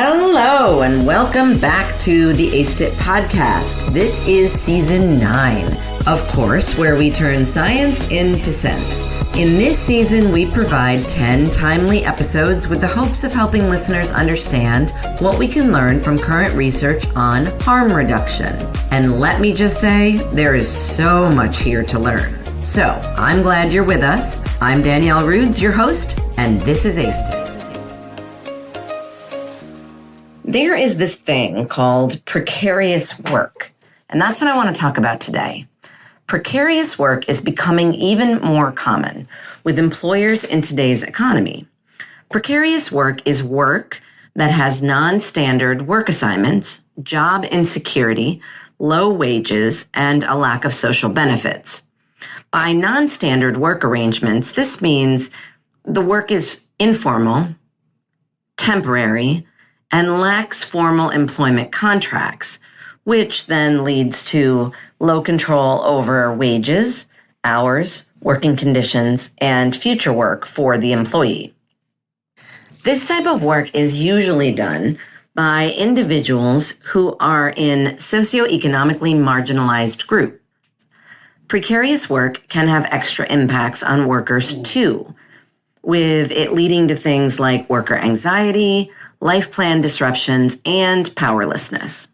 Hello, and welcome back to the Aced It podcast. This is season 9, of course, where we turn science into sense. In this season, we provide 10 timely episodes with the hopes of helping listeners understand what we can learn from current research on harm reduction. And let me just say, there is so much here to learn. So, I'm glad you're with us. I'm Danielle Rudes, your host, and this is Aced It. There is this thing called precarious work, and that's what I want to talk about today. Precarious work is becoming even more common with employers in today's economy. Precarious work is work that has non-standard work assignments, job insecurity, low wages, and a lack of social benefits. By non-standard work arrangements, this means the work is informal, temporary, and lacks formal employment contracts, which then leads to low control over wages, hours, working conditions, and future work for the employee. This type of work is usually done by individuals who are in socioeconomically marginalized groups. Precarious work can have extra impacts on workers too, with it leading to things like worker anxiety, life plan disruptions, and powerlessness.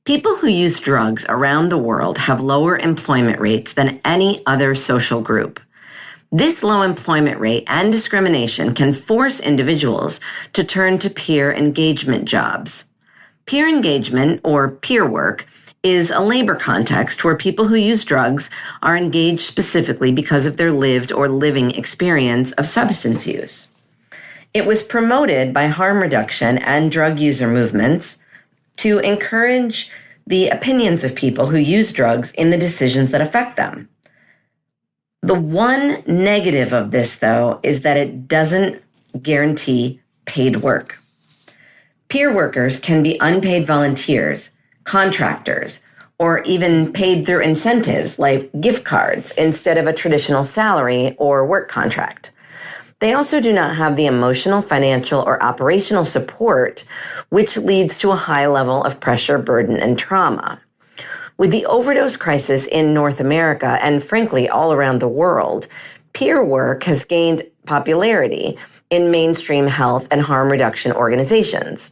People who use drugs around the world have lower employment rates than any other social group. This low employment rate and discrimination can force individuals to turn to peer engagement jobs. Peer engagement, or peer work, is a labor context where people who use drugs are engaged specifically because of their lived or living experience of substance use. It was promoted by harm reduction and drug user movements to encourage the opinions of people who use drugs in the decisions that affect them. The one negative of this, though, is that it doesn't guarantee paid work. Peer workers can be unpaid volunteers, contractors, or even paid through incentives like gift cards instead of a traditional salary or work contract. They also do not have the emotional, financial, or operational support, which leads to a high level of pressure, burden, and trauma. With the overdose crisis in North America, and frankly all around the world, peer work has gained popularity in mainstream health and harm reduction organizations.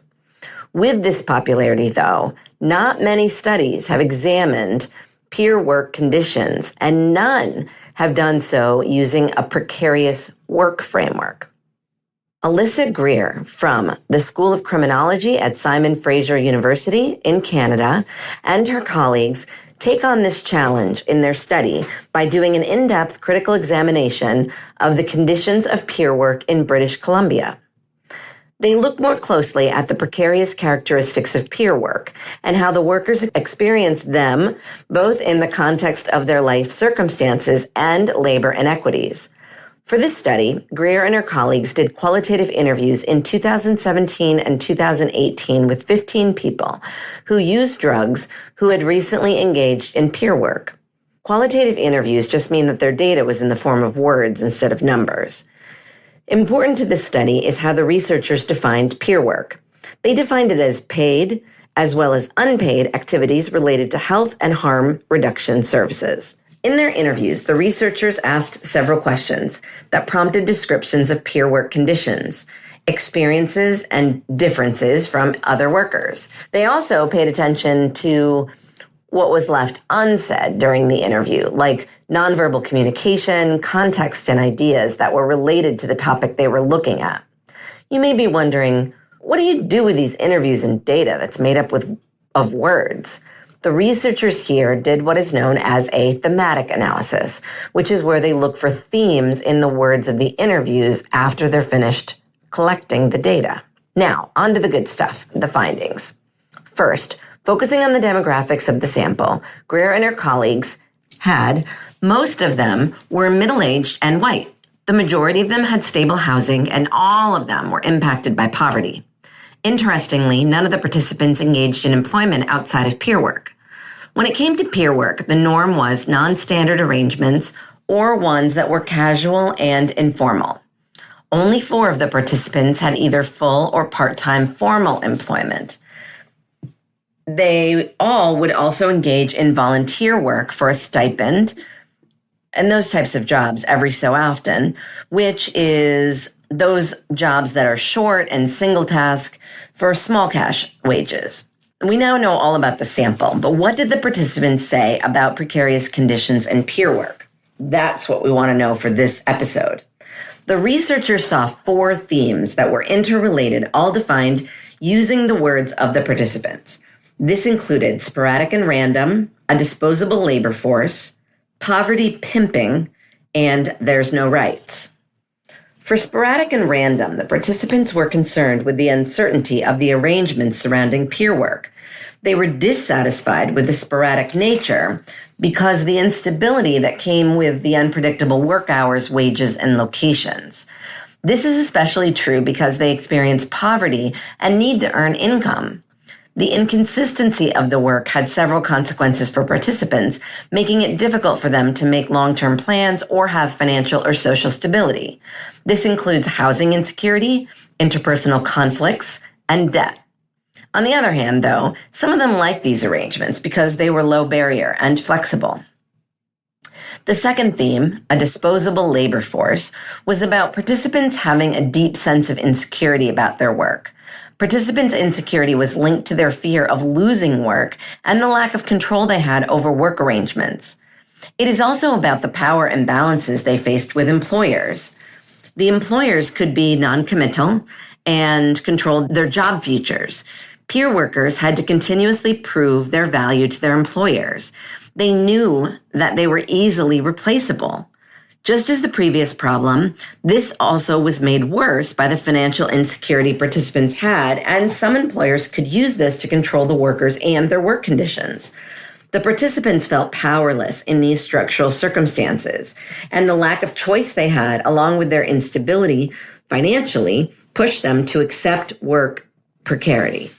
With this popularity, though, not many studies have examined peer work conditions, and none have done so using a precarious work framework. Alyssa Greer from the School of Criminology at Simon Fraser University in Canada and her colleagues take on this challenge in their study by doing an in-depth critical examination of the conditions of peer work in British Columbia. They look more closely at the precarious characteristics of peer work and how the workers experience them, both in the context of their life circumstances and labor inequities. For this study, Greer and her colleagues did qualitative interviews in 2017 and 2018 with 15 people who used drugs who had recently engaged in peer work. Qualitative interviews just mean that their data was in the form of words instead of numbers. Important to this study is how the researchers defined peer work. They defined it as paid as well as unpaid activities related to health and harm reduction services. In their interviews, the researchers asked several questions that prompted descriptions of peer work conditions, experiences, and differences from other workers. They also paid attention to what was left unsaid during the interview, like nonverbal communication, context, and ideas that were related to the topic they were looking at. You may be wondering, what do you do with these interviews and data that's made up of words? The researchers here did what is known as a thematic analysis, which is where they look for themes in the words of the interviews after they're finished collecting the data. Now, on to the good stuff, the findings. First, focusing on the demographics of the sample, Greer and her colleagues most of them were middle-aged and white. The majority of them had stable housing, and all of them were impacted by poverty. Interestingly, none of the participants engaged in employment outside of peer work. When it came to peer work, the norm was non-standard arrangements or ones that were casual and informal. Only 4 of the participants had either full or part-time formal employment. They all would also engage in volunteer work for a stipend and those types of jobs every so often, which is those jobs that are short and single task for small cash wages. We now know all about the sample, but what did the participants say about precarious conditions and peer work? That's what we want to know for this episode. The researchers saw 4 themes that were interrelated, all defined using the words of the participants. This included sporadic and random, a disposable labor force, poverty pimping, and there's no rights. For sporadic and random, the participants were concerned with the uncertainty of the arrangements surrounding peer work. They were dissatisfied with the sporadic nature because the instability that came with the unpredictable work hours, wages, and locations. This is especially true because they experience poverty and need to earn income. The inconsistency of the work had several consequences for participants, making it difficult for them to make long-term plans or have financial or social stability. This includes housing insecurity, interpersonal conflicts, and debt. On the other hand, though, some of them liked these arrangements because they were low barrier and flexible. The second theme, a disposable labor force, was about participants having a deep sense of insecurity about their work. Participants' insecurity was linked to their fear of losing work and the lack of control they had over work arrangements. It is also about the power imbalances they faced with employers. The employers could be non-committal and controlled their job futures. Peer workers had to continuously prove their value to their employers. They knew that they were easily replaceable. Just as the previous problem, this also was made worse by the financial insecurity participants had, and some employers could use this to control the workers and their work conditions. The participants felt powerless in these structural circumstances, and the lack of choice they had, along with their instability financially, pushed them to accept work precarity.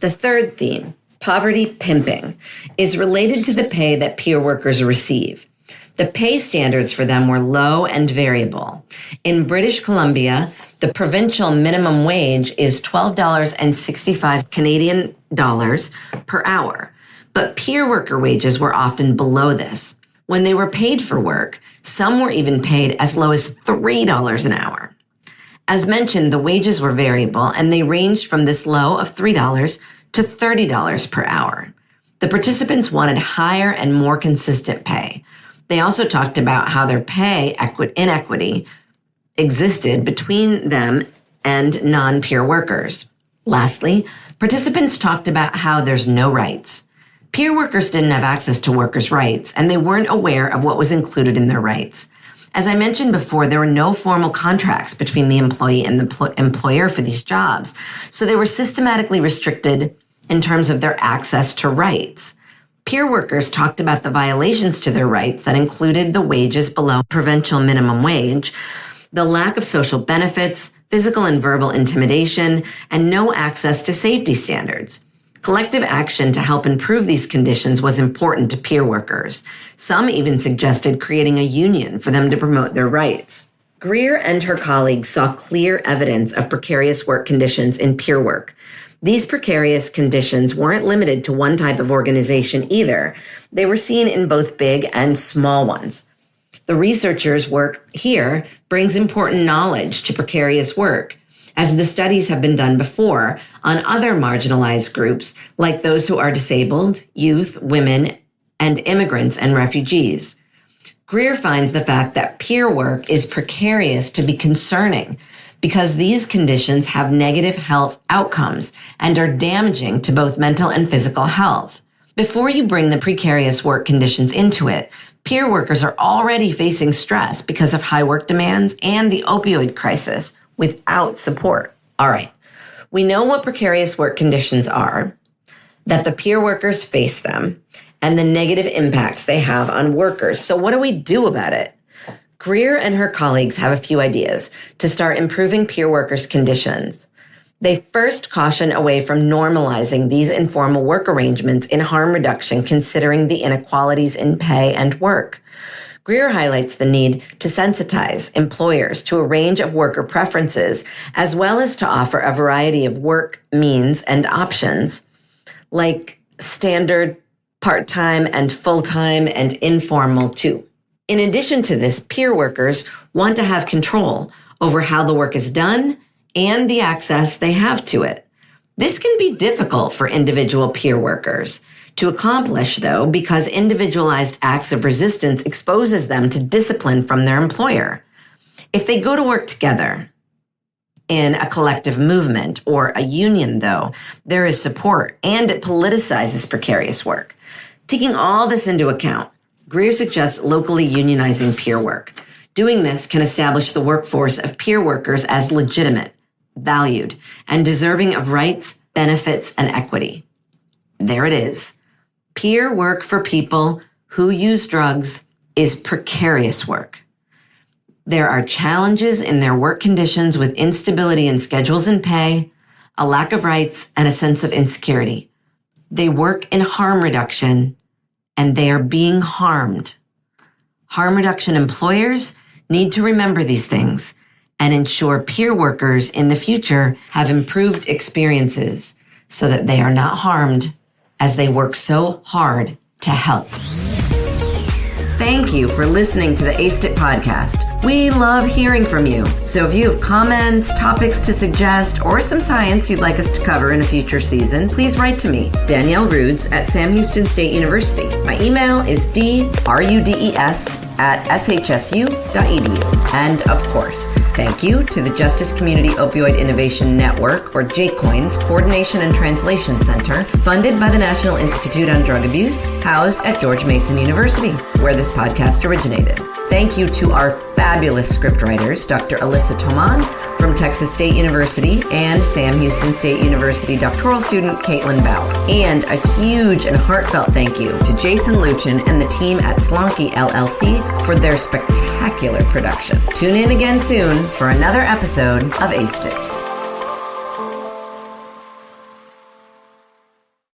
The third theme, poverty pimping, is related to the pay that peer workers receive. The pay standards for them were low and variable. In British Columbia, the provincial minimum wage is $12.65 Canadian dollars per hour, but peer worker wages were often below this. When they were paid for work, some were even paid as low as $3 an hour. As mentioned, the wages were variable and they ranged from this low of $3 to $30 per hour. The participants wanted higher and more consistent pay. They also talked about how their pay inequity existed between them and non-peer workers. Lastly, participants talked about how there's no rights. Peer workers didn't have access to workers' rights, and they weren't aware of what was included in their rights. As I mentioned before, there were no formal contracts between the employee and the employer for these jobs, so they were systematically restricted in terms of their access to rights. Peer workers talked about the violations to their rights that included the wages below provincial minimum wage, the lack of social benefits, physical and verbal intimidation, and no access to safety standards. Collective action to help improve these conditions was important to peer workers. Some even suggested creating a union for them to promote their rights. Greer and her colleagues saw clear evidence of precarious work conditions in peer work. These precarious conditions weren't limited to one type of organization either. They were seen in both big and small ones. The researchers' work here brings important knowledge to precarious work, as the studies have been done before on other marginalized groups like those who are disabled, youth, women, and immigrants and refugees. Greer finds the fact that peer work is precarious to be concerning because these conditions have negative health outcomes and are damaging to both mental and physical health. Before you bring the precarious work conditions into it, peer workers are already facing stress because of high work demands and the opioid crisis without support. All right, we know what precarious work conditions are, that the peer workers face them, and the negative impacts they have on workers. So what do we do about it? Greer and her colleagues have a few ideas to start improving peer workers' conditions. They first caution away from normalizing these informal work arrangements in harm reduction, considering the inequalities in pay and work. Greer highlights the need to sensitize employers to a range of worker preferences, as well as to offer a variety of work means and options, like standard, part-time, and full-time, and informal too. In addition to this, peer workers want to have control over how the work is done and the access they have to it. This can be difficult for individual peer workers to accomplish, though, because individualized acts of resistance exposes them to discipline from their employer. If they go to work together in a collective movement or a union, though, there is support, and it politicizes precarious work. Taking all this into account, Greer suggests locally unionizing peer work. Doing this can establish the workforce of peer workers as legitimate, valued, and deserving of rights, benefits, and equity. There it is. Peer work for people who use drugs is precarious work. There are challenges in their work conditions with instability in schedules and pay, a lack of rights, and a sense of insecurity. They work in harm reduction, and they are being harmed. Harm reduction employers need to remember these things and ensure peer workers in the future have improved experiences so that they are not harmed as they work so hard to help. Thank you for listening to the Aced It podcast. We love hearing from you. So if you have comments, topics to suggest, or some science you'd like us to cover in a future season, please write to me, Danielle Rudes at Sam Houston State University. My email is drudes@shsu.edu. And of course, thank you to the Justice Community Opioid Innovation Network, or JCOIN's Coordination and Translation Center, funded by the National Institute on Drug Abuse, housed at George Mason University, where this podcast originated. Thank you to our fabulous scriptwriters, Dr. Alyssa Toman from Texas State University and Sam Houston State University doctoral student Caitlin Bauer. And a huge and heartfelt thank you to Jason Luchin and the team at Slonky LLC for their spectacular production. Tune in again soon for another episode of Aced It.